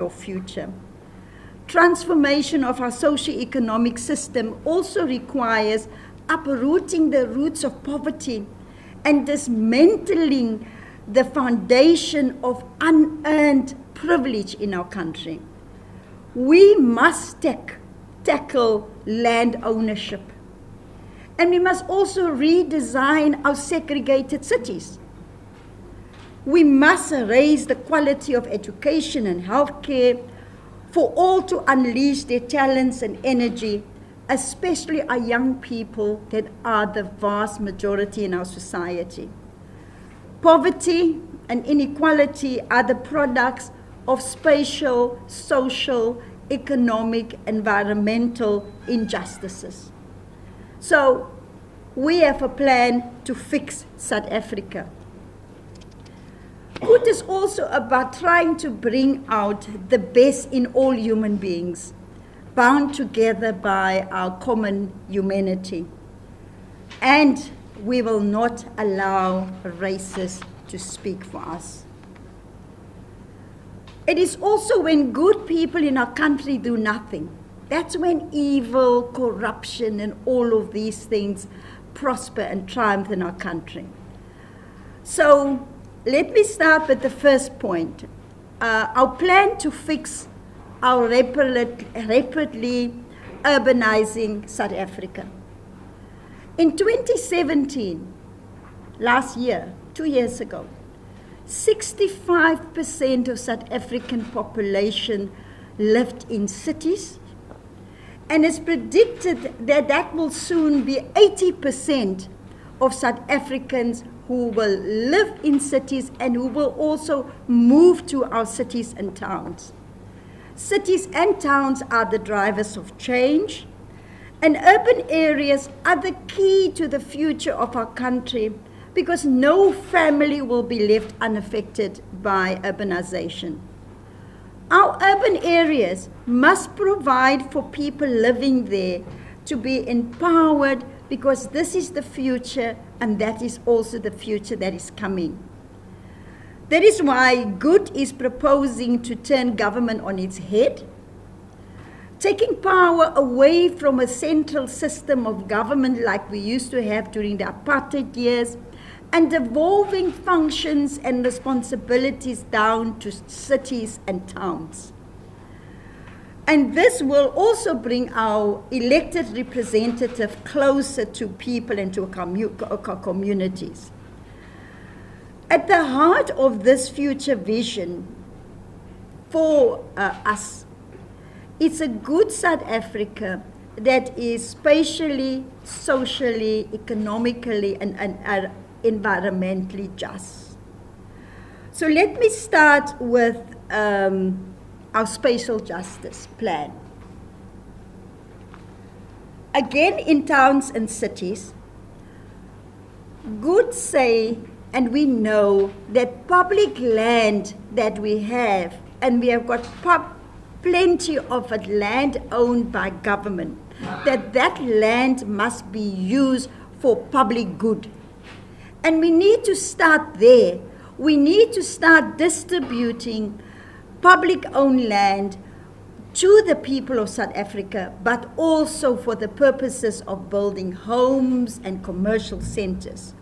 your future. Transformation of our socio-economic system also requires uprooting the roots of poverty and dismantling the foundation of unearned privilege in our country. We must tackle land ownership. And we must also redesign our segregated cities. We must raise the quality of education and healthcare for all to unleash their talents and energy, especially our young people that are the vast majority in our society. Poverty and inequality are the products of spatial, social, economic, environmental injustices. So we have a plan to fix South Africa. Good is also about trying to bring out the best in all human beings, bound together by our common humanity. And we will not allow races to speak for us. It is also when good people in our country do nothing. That's when evil, corruption, and all of these things prosper and triumph in our country. So let me start with the first point. Our plan to fix our rapidly urbanizing South Africa. In 2017, last year, 2 years ago, 65% of South African population lived in cities, and it's predicted that that will soon be 80% of South Africans who will live in cities and who will also move to our cities and towns. Cities and towns are the drivers of change, and urban areas are the key to the future of our country because no family will be left unaffected by urbanization. Our urban areas must provide for people living there to be empowered because this is the future and that is also the future that is coming. That is why Good is proposing to turn government on its head, taking power away from a central system of government like we used to have during the apartheid years, and devolving functions and responsibilities down to cities and towns. And this will also bring our elected representative closer to people and to our communities. At the heart of this future vision for us, it's a good South Africa that is spatially, socially, economically, and environmentally just. So let me start with our spatial justice plan. Again, in towns and cities, Good say, and we know that public land that we have, and we have got plenty of it, land owned by government, that land must be used for public good. And we need to start there. We need to start distributing public-owned land to the people of South Africa, but also for the purposes of building homes and commercial centers.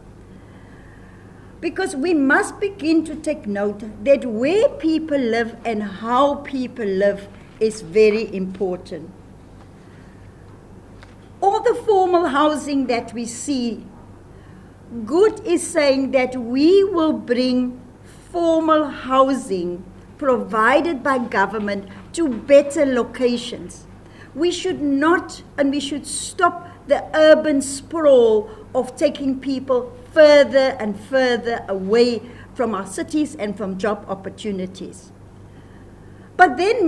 Because we must begin to take note that where people live and how people live is very important. All the formal housing that we see, Good is saying that we will bring formal housing provided by government to better locations. We should not, and we should stop the urban sprawl of taking people further and further away from our cities and from job opportunities. But then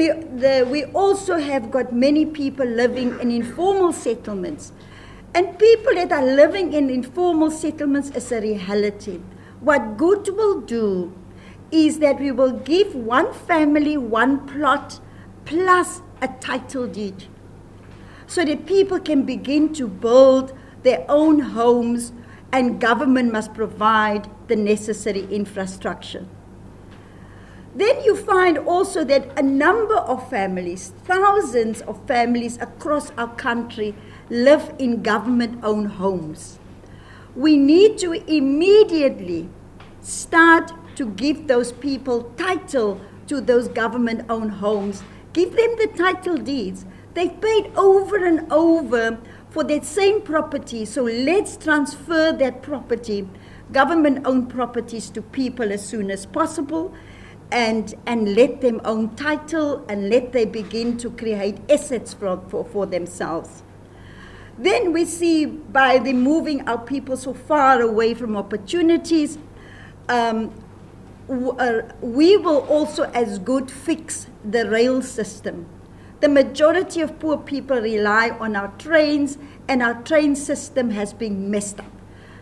we also have got many people living in informal settlements. And people that are living in informal settlements is a reality. What Good will do is that we will give one family one plot plus a title deed so that people can begin to build their own homes, and government must provide the necessary infrastructure. Then you find also that a number of families, thousands of families across our country, live in government-owned homes. We need to immediately start to give those people title to those government-owned homes. Give them the title deeds. They've paid over and over for that same property, so let's transfer that property, government-owned properties, to people as soon as possible, and let them own title, and let them begin to create assets for themselves. Then we see, by the moving our people so far away from opportunities, we will also as good fix the rail system. The majority of poor people rely on our trains, and our train system has been messed up.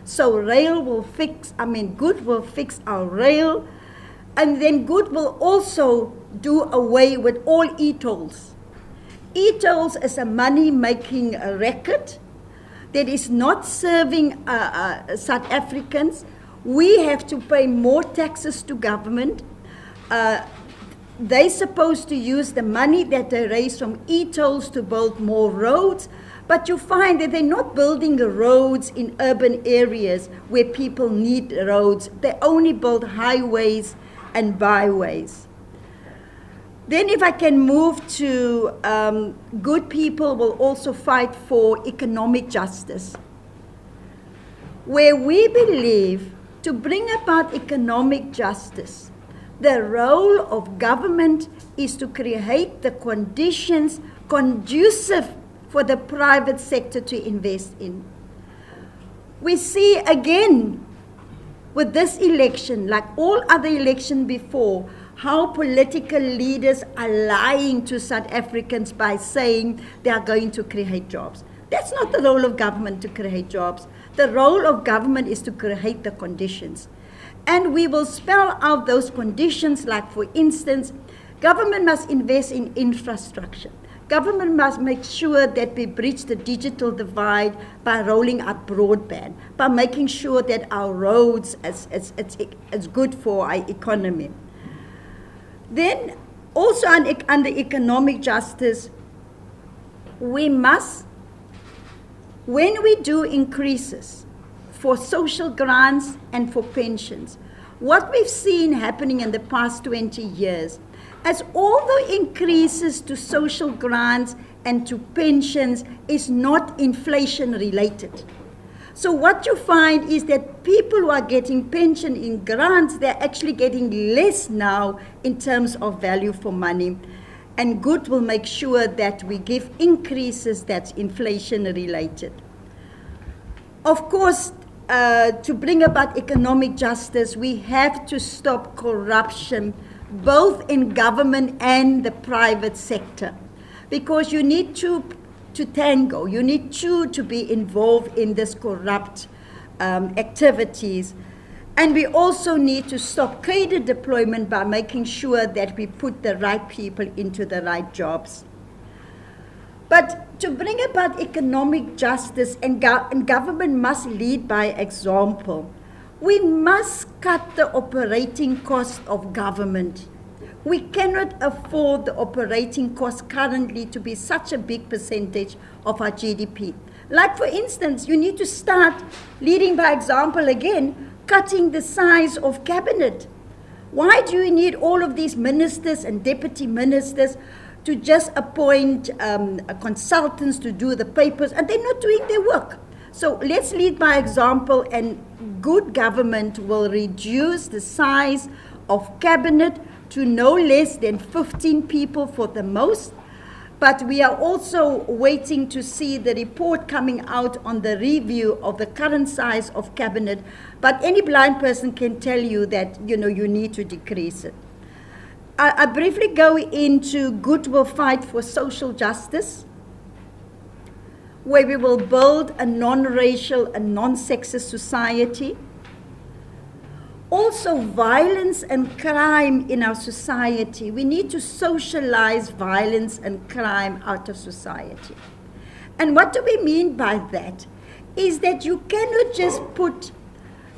So Good will fix our rail, and then Good will also do away with all e-tolls. E-tolls is a money-making racket that is not serving South Africans. We have to pay more taxes to government. They're supposed to use the money that they raise from e-tolls to build more roads, but you find that they're not building the roads in urban areas where people need roads. They only build highways and byways. Then if I can move to Good people will also fight for economic justice, where we believe to bring about economic justice, the role of government is to create the conditions conducive for the private sector to invest in. We see again with this election, like all other elections before, how political leaders are lying to South Africans by saying they are going to create jobs. That's not the role of government, to create jobs. The role of government is to create the conditions. And we will spell out those conditions, like, for instance, government must invest in infrastructure. Government must make sure that we bridge the digital divide by rolling out broadband, by making sure that our roads is good for our economy. Then also under economic justice, we must, when we do increases for social grants and for pensions, what we've seen happening in the past 20 years, as all the increases to social grants and to pensions is not inflation related. So what you find is that people who are getting pension in grants, they're actually getting less now in terms of value for money. And Good will make sure that we give increases that's inflation related. Of course, to bring about economic justice, we have to stop corruption, both in government and the private sector, because you need to tango. You need to be involved in this corrupt activities. And we also need to stop cadre deployment by making sure that we put the right people into the right jobs. But to bring about economic justice, and government must lead by example, we must cut the operating cost of government. We cannot afford the operating cost currently to be such a big percentage of our GDP. Like, for instance, you need to start leading by example again, cutting the size of cabinet. Why do you need all of these ministers and deputy ministers to just appoint consultants to do the papers, and they're not doing their work? So let's lead by example, and good government will reduce the size of cabinet to no less than 15 people for the most. But we are also waiting to see the report coming out on the review of the current size of cabinet. But any blind person can tell you that, you need to decrease it. I briefly go into Good will fight for social justice, where we will build a non-racial and non-sexist society. Also, violence and crime in our society. We need to socialize violence and crime out of society. And what do we mean by that? Is that you cannot just put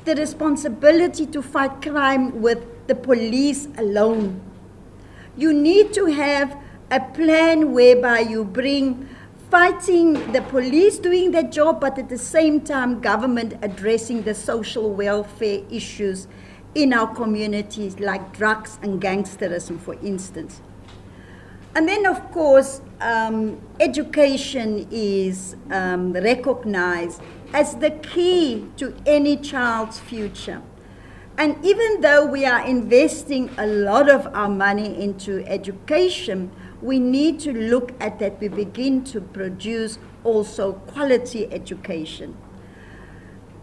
the responsibility to fight crime with the police alone. You need to have a plan whereby you bring fighting the police doing their job, but at the same time government addressing the social welfare issues in our communities, like drugs and gangsterism, for instance. And then, of course, education is recognized as the key to any child's future. And even though we are investing a lot of our money into education, we need to look at that we begin to produce also quality education.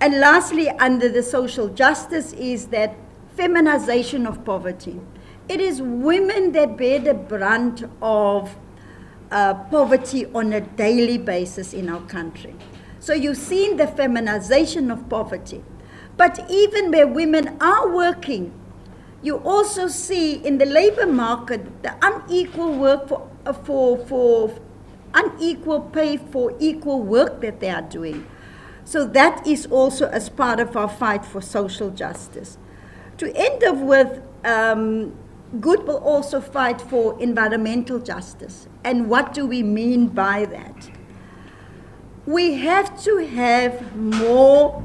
And lastly, under the social justice is that feminization of poverty. It is women that bear the brunt of poverty on a daily basis in our country. So you've seen the feminization of poverty. But even where women are working, you also see in the labor market the unequal work for unequal pay for equal work that they are doing. So that is also as part of our fight for social justice. To end up with, Goodwill also fight for environmental justice. And what do we mean by that? We have to have more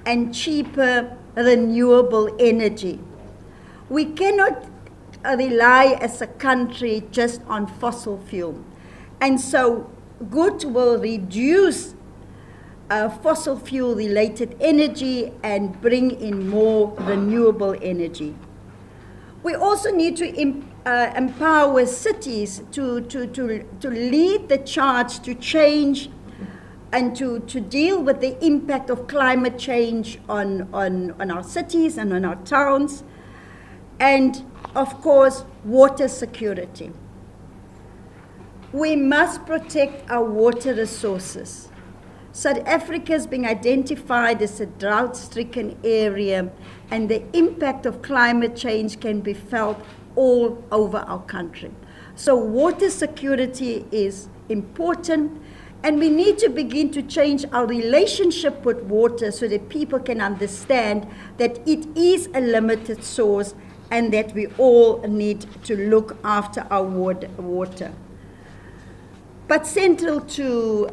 and cheaper renewable energy. We cannot rely as a country just on fossil fuel. And so Goodwill reduce fossil fuel related energy and bring in more renewable energy. We also need to empower cities to lead the charge to change and to deal with the impact of climate change on our cities and on our towns. And of course, water security. We must protect our water resources. South Africa is being identified as a drought-stricken area, and the impact of climate change can be felt all over our country. So water security is important, and we need to begin to change our relationship with water so that people can understand that it is a limited source and that we all need to look after our water. But central to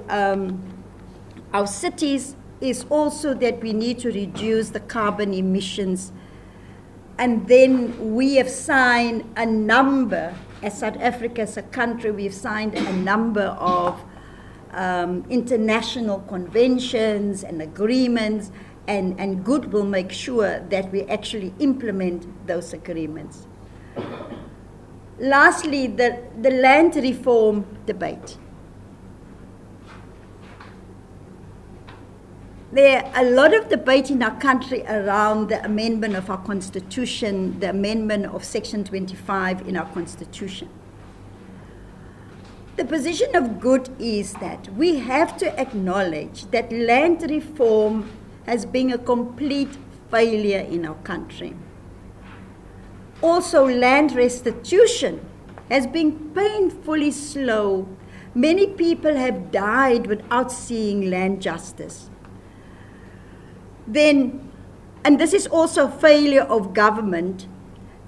our cities is also that we need to reduce the carbon emissions. And then we have signed a number, as South Africa as a country, we've signed a number of international conventions and agreements, and Goodwill make sure that we actually implement those agreements. Lastly, the land reform debate. There are a lot of debate in our country around the amendment of our Constitution, the amendment of Section 25 in our Constitution. The position of Good is that we have to acknowledge that land reform has been a complete failure in our country. Also, land restitution has been painfully slow. Many people have died without seeing land justice. And this is also a failure of government,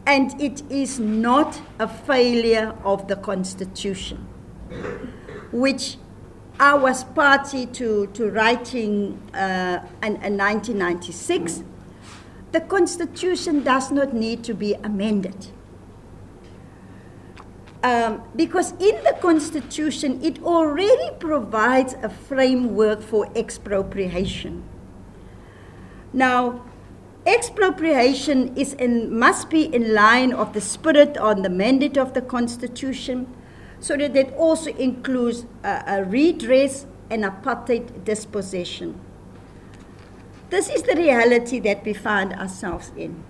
and it is not a failure of the Constitution, which I was party to writing in 1996. The Constitution does not need to be amended. Because in the Constitution, it already provides a framework for expropriation. Now, expropriation must be in line of the spirit or the mandate of the Constitution, so that it also includes a redress and apartheid dispossession. This is the reality that we find ourselves in.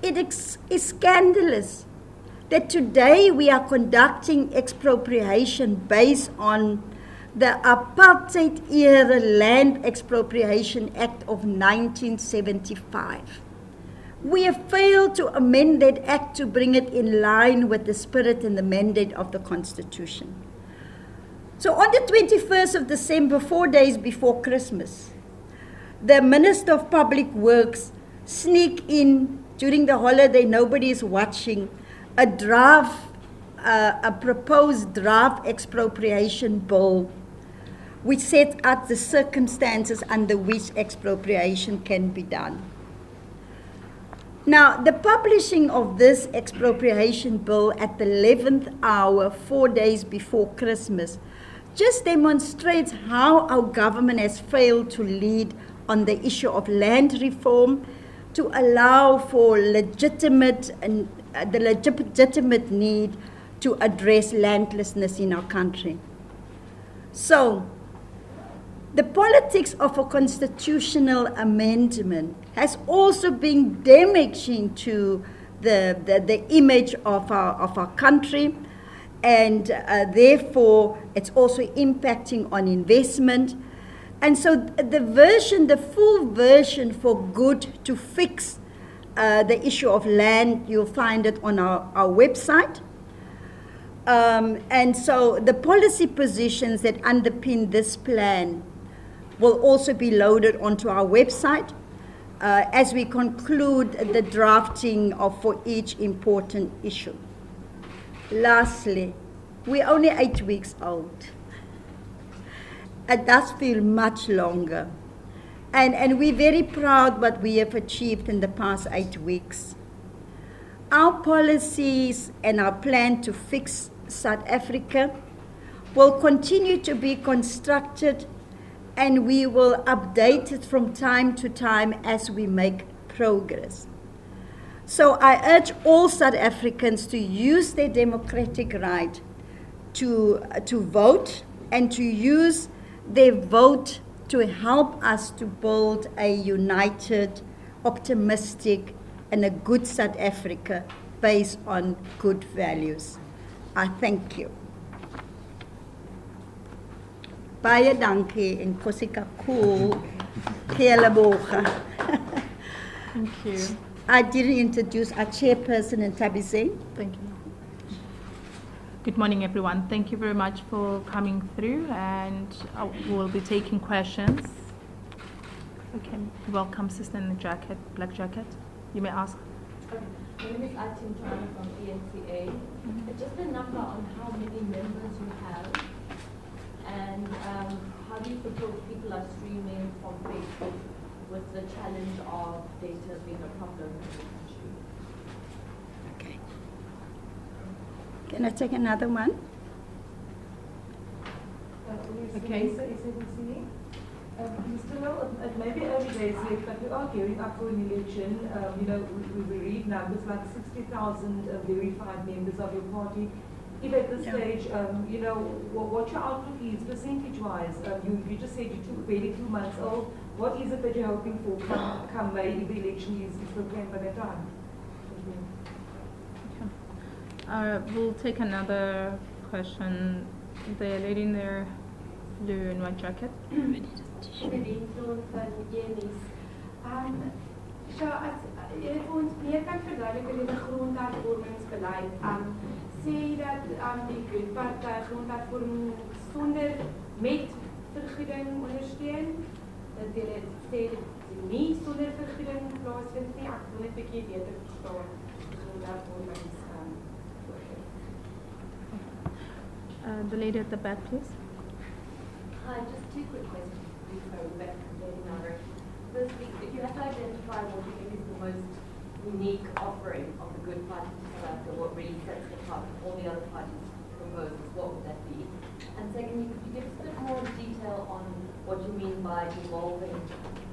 It is scandalous that today we are conducting expropriation based on the Apartheid-era Land Expropriation Act of 1975. We have failed to amend that act to bring it in line with the spirit and the mandate of the Constitution. So on the 21st of December, 4 days before Christmas, the Minister of Public Works sneak in during the holiday, nobody is watching, a proposed draft expropriation bill which sets out the circumstances under which expropriation can be done. Now, the publishing of this expropriation bill at the 11th hour, 4 days before Christmas, just demonstrates how our government has failed to lead on the issue of land reform to allow for the legitimate need to address landlessness in our country. So, the politics of a constitutional amendment has also been damaging to the image of our country, and therefore it's also impacting on investment. And so the full version for good to fix the issue of land, you'll find it on our website. And so the policy positions that underpin this plan will also be loaded onto our website as we conclude the drafting for each important issue. Lastly, we're only 8 weeks old. It does feel much longer. And we're very proud what we have achieved in the past 8 weeks. Our policies and our plan to fix South Africa will continue to be constructed, and we will update it from time to time as we make progress. So I urge all South Africans to use their democratic right to vote, and to use their vote to help us to build a united, optimistic, and a good South Africa based on good values. I thank you. Baie dankie en kosie kakool. Keeleboga. Thank you. I didn't introduce our chairperson in SABC. Thank you. Good morning, everyone. Thank you very much for coming through, and we'll be taking questions. Okay, welcome, sister in the jacket, black jacket. You may ask. Okay. My name is Atim Chana from ENCA. Just a number on how many members you have, and how do you propose people are streaming from Facebook with the challenge of data being a problem in the country? Okay. Can I take another one? Okay. SABC. Mr. Lowe, it may be early days yet, but we are gearing up for an election. We read numbers like 60,000 verified members of your party. If at this stage, what your outlook is percentage-wise, you just said you're barely 2 months old. What is it that you're hoping for come May if the election is proclaimed by that time? We'll take another question. The lady in the blue and white jacket. So as jy ons meer kan verduidelik oor die grondhervormingsbeleid, sê dat die Good Party grondhervorming met vergoeding ondersteun, dat jy sê nie sonder vergoeding plaasvind nie. Ek wil net 'n bietjie beter verstaan grondhervormings. The lady at the back, please. Hi, just two quick questions. Firstly, if you have to identify what you think is the most unique offering of the Good Party to South Africa, what really sets it apart from all the other parties' proposals, what would that be? And secondly, could you give us a bit more detail on what you mean by devolving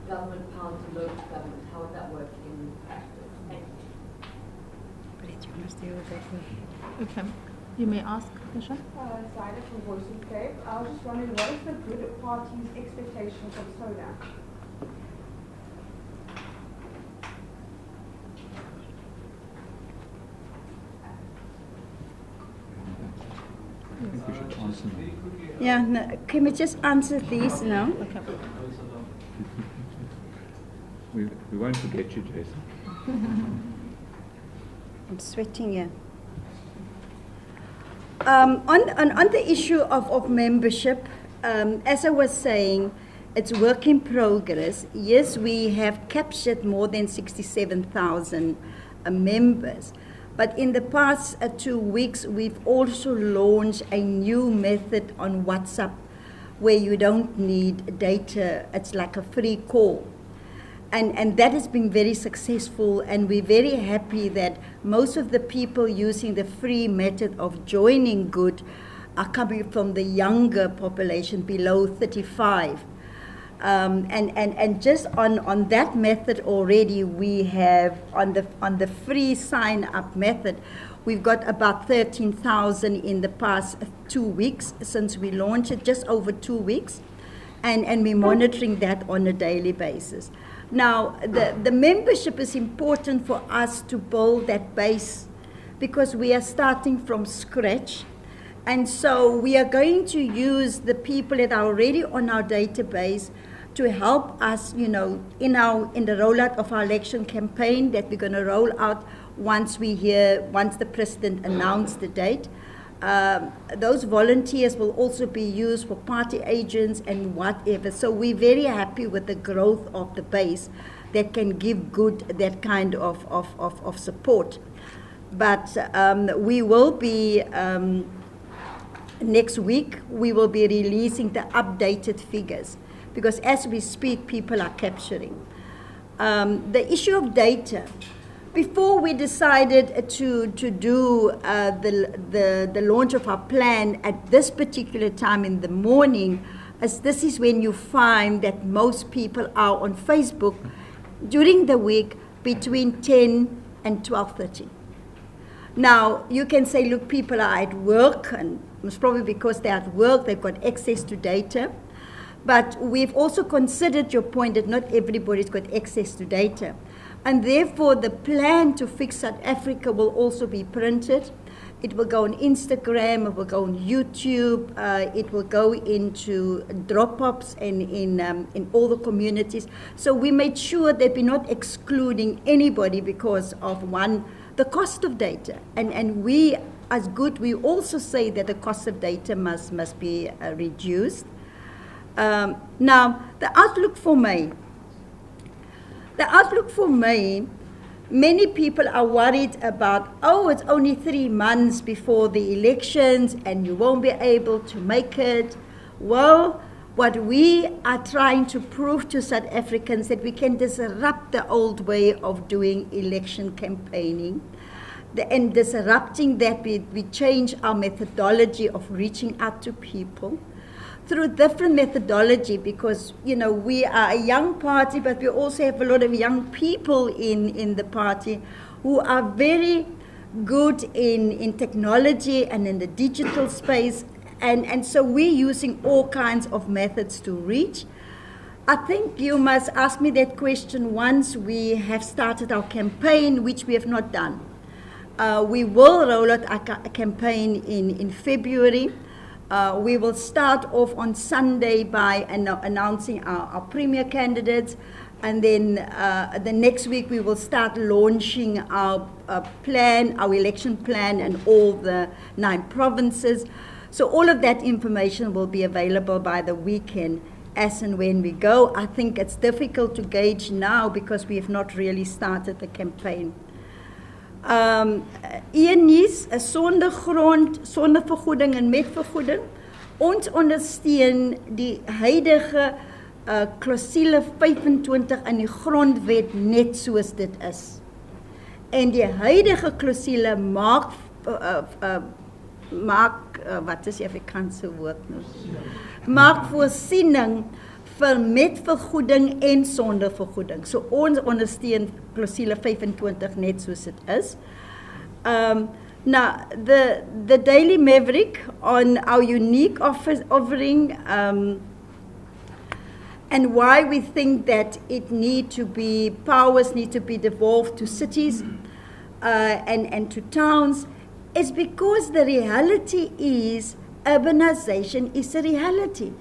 government power to local government? How would that work in practice? Thank you. Okay. You may ask, Nisha. Zyda from Voice of Cape. I was just wondering, what is the Good Party's expectations of solar? I think we should answer them. Yeah, no, can we just answer these now? Okay. We won't forget you, Jason. I'm sweating here. On the issue of membership, as I was saying, it's work in progress. Yes, we have captured more than 67,000 members, But in the past 2 weeks, we've also launched a new method on WhatsApp where you don't need data. It's like a free call. And that has been very successful, and we're very happy that most of the people using the free method of joining Good are coming from the younger population below 35. And just on that method already, we have on the free sign up method, we've got about 13,000 in the past 2 weeks since we launched it, just over 2 weeks, and we're monitoring that on a daily basis. Now, the membership is important for us to build that base because we are starting from scratch. And so we are going to use the people that are already on our database to help us, in the rollout of our election campaign that we're going to roll out once the president announced the date. Those volunteers will also be used for party agents and whatever. So we're very happy with the growth of the base that can give Good that kind of support. But we will be, next week, we will be releasing the updated figures because as we speak, people are capturing. The issue of data. Before we decided to do the launch of our plan at this particular time in the morning, as this is when you find that most people are on Facebook during the week between 10 and 12:30. Now, you can say, look, people are at work, and it's probably because they're at work, they've got access to data. But we've also considered your point that not everybody's got access to data. And therefore, the plan to fix South Africa will also be printed. It will go on Instagram, it will go on YouTube, it will go into drop-ups and in all the communities. So we made sure that we're not excluding anybody because of the cost of data. And we, as Good, we also say that the cost of data must be reduced. Now, the outlook for May. The outlook for May, many people are worried about, it's only 3 months before the elections and you won't be able to make it. Well, what we are trying to prove to South Africans that we can disrupt the old way of doing election campaigning. And disrupting that, we change our methodology of reaching out to people through different methodology because, we are a young party, but we also have a lot of young people in the party who are very good in technology and in the digital space. And so we're using all kinds of methods to reach. I think you must ask me that question once we have started our campaign, which we have not done. We will roll out a campaign in February. We will start off on Sunday by announcing our premier candidates, and then the next week we will start launching our plan, our election plan, and all the 9 provinces. So all of that information will be available by the weekend as and when we go. I think it's difficult to gauge now because we have not really started the campaign. Eenies, sonder grond, sonder vergoeding en met vergoeding. Ons ondersteun die huidige klousule 25 in die grondwet net soos dit is. En die huidige klousule maak wat is die Afrikaanse woord nou? Maak voorsiening vir met vergoeding en sonder vergoeding. So ons ondersteun klousule 25 net soos dit is. Now, the Daily Maverick on our unique offering and why we think that powers need to be devolved to cities and to towns is because the reality is urbanization is a reality.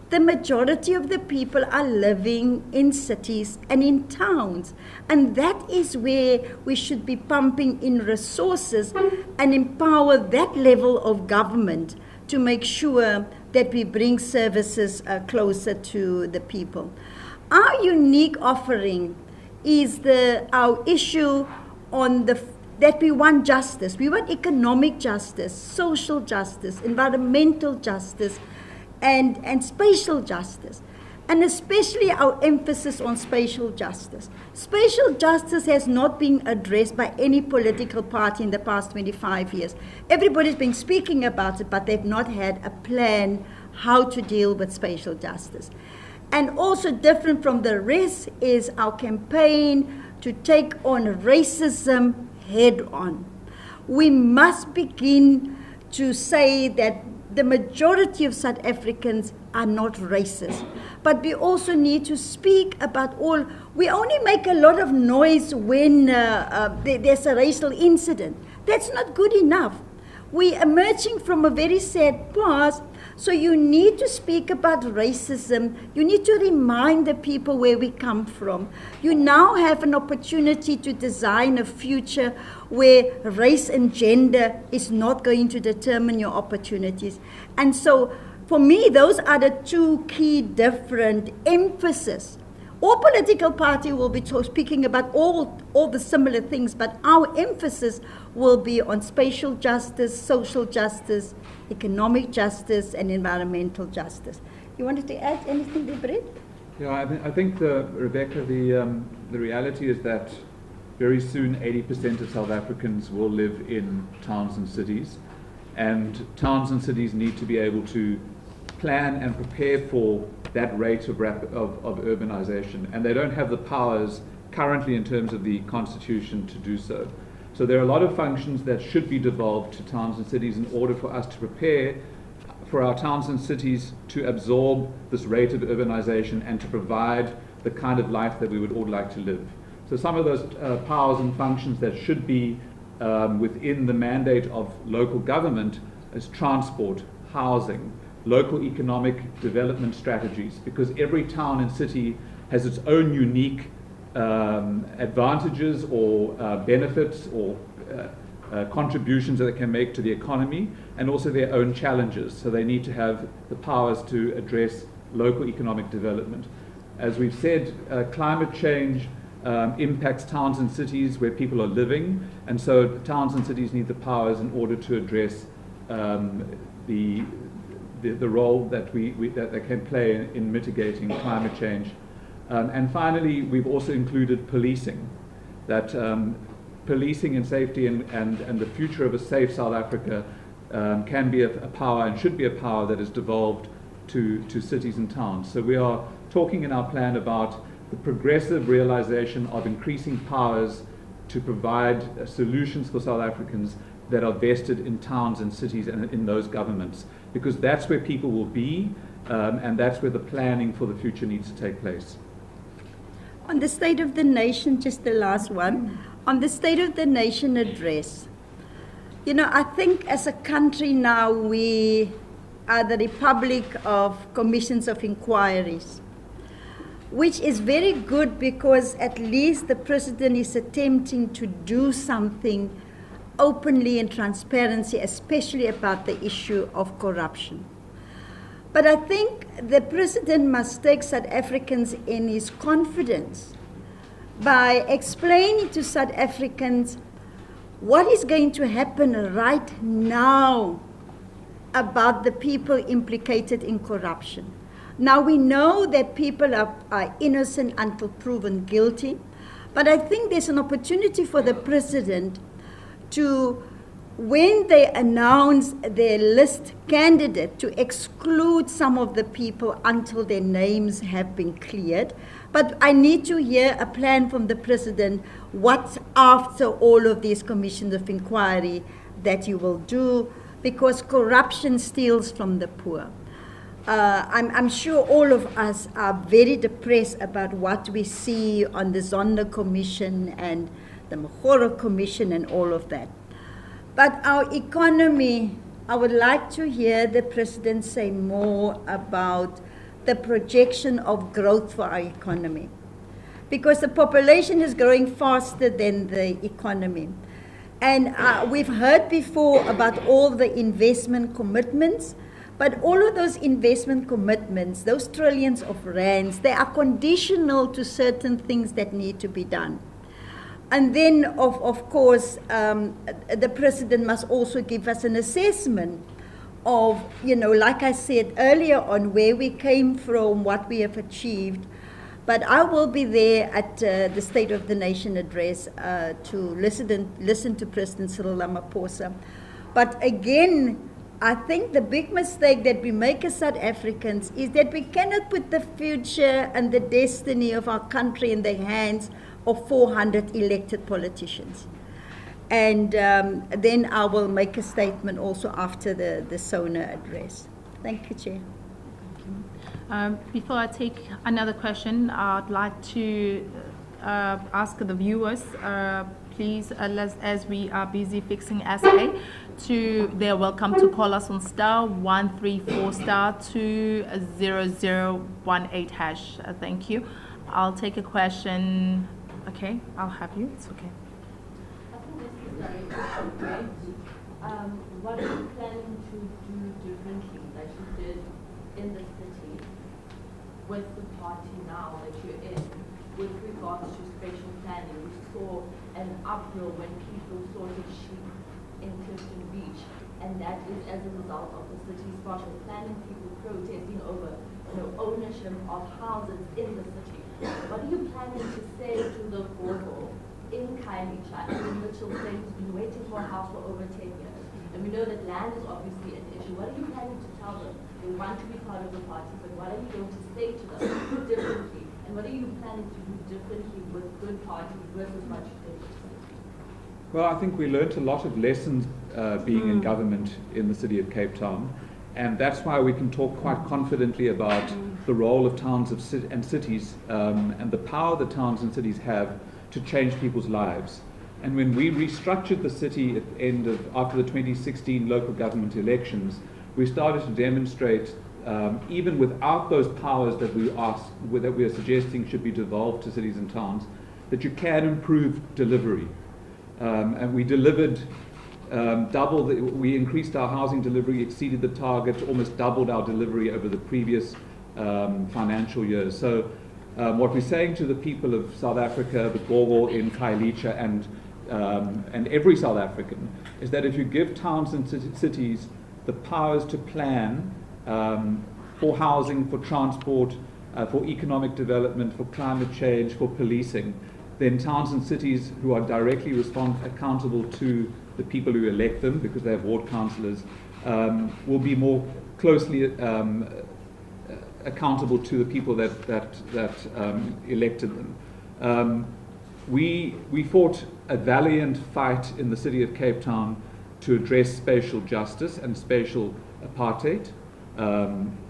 The majority of the people are living in cities and in towns. And that is where we should be pumping in resources and empower that level of government to make sure that we bring services closer to the people. Our unique offering is our issue on the that we want justice. We want economic justice, social justice, environmental justice, and spatial justice. And especially our emphasis on spatial justice. Spatial justice has not been addressed by any political party in the past 25 years. Everybody's been speaking about it, but they've not had a plan how to deal with spatial justice. And also different from the rest is our campaign to take on racism head on. We must begin to say that the majority of South Africans are not racist. But we also need to speak about all. We only make a lot of noise when there's a racial incident. That's not good enough. We're emerging from a very sad past, so you need to speak about racism. You need to remind the people where we come from. You now have an opportunity to design a future where race and gender is not going to determine your opportunities. And so, for me, those are the two key different emphasis. All political party will be speaking about all the similar things, but our emphasis will be on spatial justice, social justice, economic justice, and environmental justice. You wanted to add anything there, Brett? Yeah, I think Rebecca, the reality is that very soon 80% of South Africans will live in towns and cities, and towns and cities need to be able to plan and prepare for that rate of urbanization, and they don't have the powers currently in terms of the constitution to do so. So there are a lot of functions that should be devolved to towns and cities in order for us to prepare for our towns and cities to absorb this rate of urbanization and to provide the kind of life that we would all like to live. So some of those powers and functions that should be within the mandate of local government is transport, housing, local economic development strategies, because every town and city has its own unique advantages or benefits or contributions that they can make to the economy, and also their own challenges. So they need to have the powers to address local economic development. As we've said, climate change impacts towns and cities where people are living, and so towns and cities need the powers in order to address the role that that they can play in mitigating climate change. And finally, we've also included policing, that policing and safety and the future of a safe South Africa can be a power and should be a power that is devolved to cities and towns. So we are talking in our plan about the progressive realization of increasing powers to provide solutions for South Africans that are vested in towns and cities and in those governments, because that's where people will be, and that's where the planning for the future needs to take place. On the State of the Nation, just the last one, on the State of the Nation address, you know, I think as a country now we are the Republic of Commissions of Inquiries, which is very good because at least the President is attempting to do something openly and transparency, especially about the issue of corruption. But I think the President must take South Africans in his confidence by explaining to South Africans what is going to happen right now about the people implicated in corruption. Now we know that people are innocent until proven guilty, but I think there's an opportunity for the President to, when they announce their list candidate, to exclude some of the people until their names have been cleared. But I need to hear a plan from the President, what's after all of these commissions of inquiry that you will do, because corruption steals from the poor. I'm sure all of us are very depressed about what we see on the Zondo Commission and the Mahoro Commission and all of that. But our economy, I would like to hear the President say more about the projection of growth for our economy, because the population is growing faster than the economy. And we've heard before about all the investment commitments, but all of those investment commitments, those trillions of rands, they are conditional to certain things that need to be done. And then, of course, the president must also give us an assessment of, like I said earlier on, where we came from, what we have achieved. But I will be there at the State of the Nation address to listen to President Cyril Ramaphosa. But again, I think the big mistake that we make as South Africans is that we cannot put the future and the destiny of our country in the hands of 400 elected politicians. And then I will make a statement also after the SONA address. Thank you, Chair. Before I take another question, I'd like to ask the viewers, please, as we are busy fixing SA, they're welcome to call us on *134*20018#. Thank you. I'll take a question. Okay, I'll have you. It's okay. I think this is very great. What are you planning to do differently that you did in the city with the party now that you're in with regards to spatial planning? We saw an uproar when people saw the sheep in Clifton Beach, and that is as a result of the city's spatial planning, people protesting over ownership of houses in the city. What are you planning to say to the Goodwill in Khayelitsha and Mitchell Plain, who's been waiting for a house for over 10 years? And we know that land is obviously an issue. What are you planning to tell them? They want to be part of the party, but what are you going to say to them differently? And what are you planning to do differently with good party versus what you did? Well, I think we learnt a lot of lessons being in government in the city of Cape Town, and that's why we can talk quite confidently about the role of towns and cities and the power that towns and cities have to change people's lives. And when we restructured the city at the after the 2016 local government elections, we started to demonstrate, even without those powers that we are suggesting should be devolved to cities and towns, that you can improve delivery. And we delivered we increased our housing delivery, exceeded the target, almost doubled our delivery over the previous financial years. So what we're saying to the people of South Africa, the Gogo in Khayelitsha and every South African, is that if you give towns and cities the powers to plan for housing, for transport, for economic development, for climate change, for policing, then towns and cities who are directly accountable to the people who elect them, because they have ward councillors, will be more closely accountable to the people that elected them. We fought a valiant fight in the city of Cape Town to address spatial justice and spatial apartheid.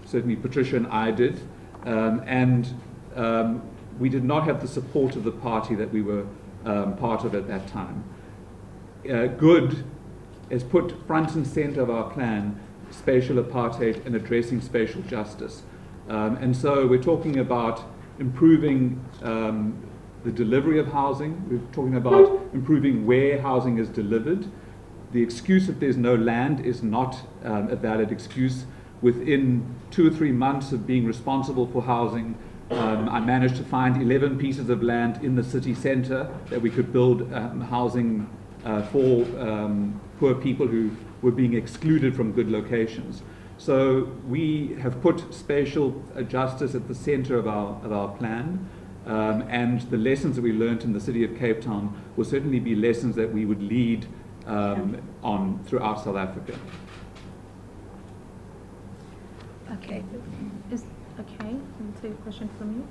Certainly Patricia and I did, and we did not have the support of the party that we were part of at that time. Good has put front and center of our plan spatial apartheid and addressing spatial justice. And so we're talking about improving the delivery of housing. We're talking about improving where housing is delivered. The excuse that there's no land is not a valid excuse. Within 2 or 3 months of being responsible for housing, I managed to find 11 pieces of land in the city centre that we could build housing for poor people who were being excluded from good locations. So we have put spatial justice at the centre of our plan, and the lessons that we learnt in the city of Cape Town will certainly be lessons that we would lead on throughout South Africa. Okay. Okay, I'll take a question from you.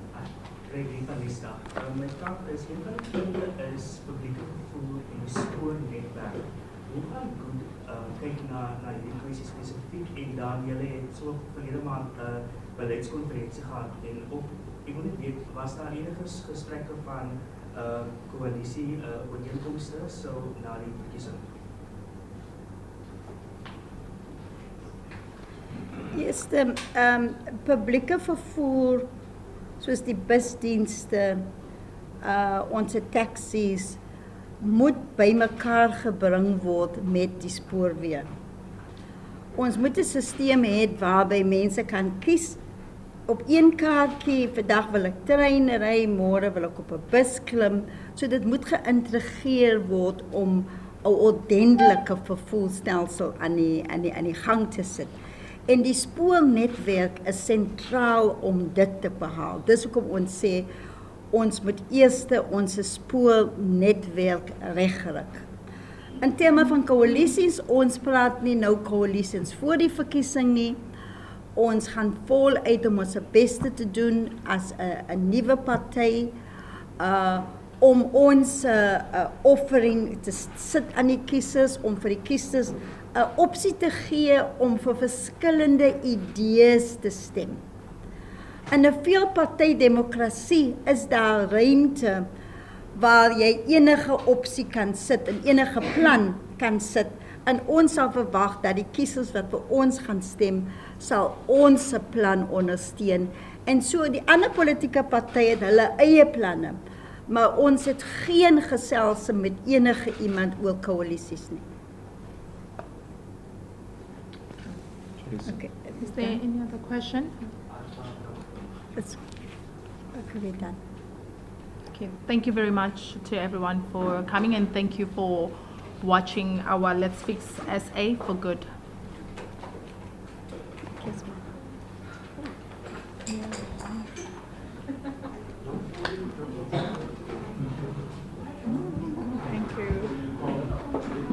Great, Lisa. My vraag is, hoe kan het vinden is publieke vervoer en een spoornetwerk? Hoe gaan goed kijken naar die kwestie specifiek en dan jullie het zo verlede maand beleidsconferentie gehad en ook, ik wil niet weten, was daar enige gesprekken van coalitie overeenkomsten zo na die verkiezing? Yes, the publieke vervoer, soos die busdienste, onze taxis, moet bymekaar gebring word met die spoorweë. Ons moet 'n stelsel hê waarby mense kan kies op een kaartjie, vandag wil ek trein ry, môre wil ek op 'n bus klim. So dit moet geïntegreer word om 'n ordentlike vervoerstelsel aan die gang te sit. En die spoornetwerk is sentraal om dit te behaal. Dis hoekom ons sê ons moet eers ons spoornetwerk regryk. In terme van koalisies, ons praat nie nou koalisies voor die verkiesing nie. Ons gaan voluit om ons beste te doen as 'n nuwe party om ons offering te sit aan die kiesers, om vir die kiesers 'n opsie te gee om vir verskillende idees te stem. In 'n veelpartydemokrasie is daar ruimte waar jy enige opsie kan sit en enige plan kan sit. En ons sal verwag dat die kiesers wat vir ons gaan stem, sal ons plan ondersteun. En so die ander politieke partye het hulle eie planne, maar ons het geen geselse met enige iemand oor koalisies nie. Okay. Is there any other question? Okay, done. Okay, thank you very much to everyone for coming, and thank you for watching our Let's Fix SA for Good. Thank you.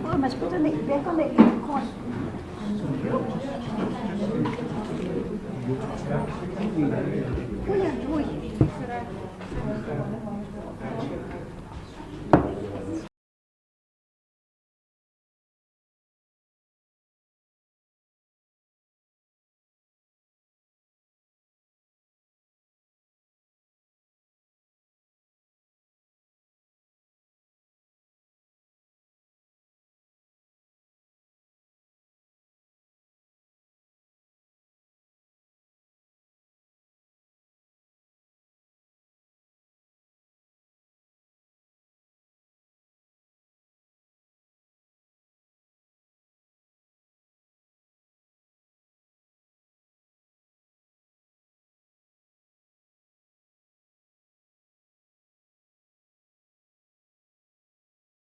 Oh, mas put on the back on the aircon. Oh yeah,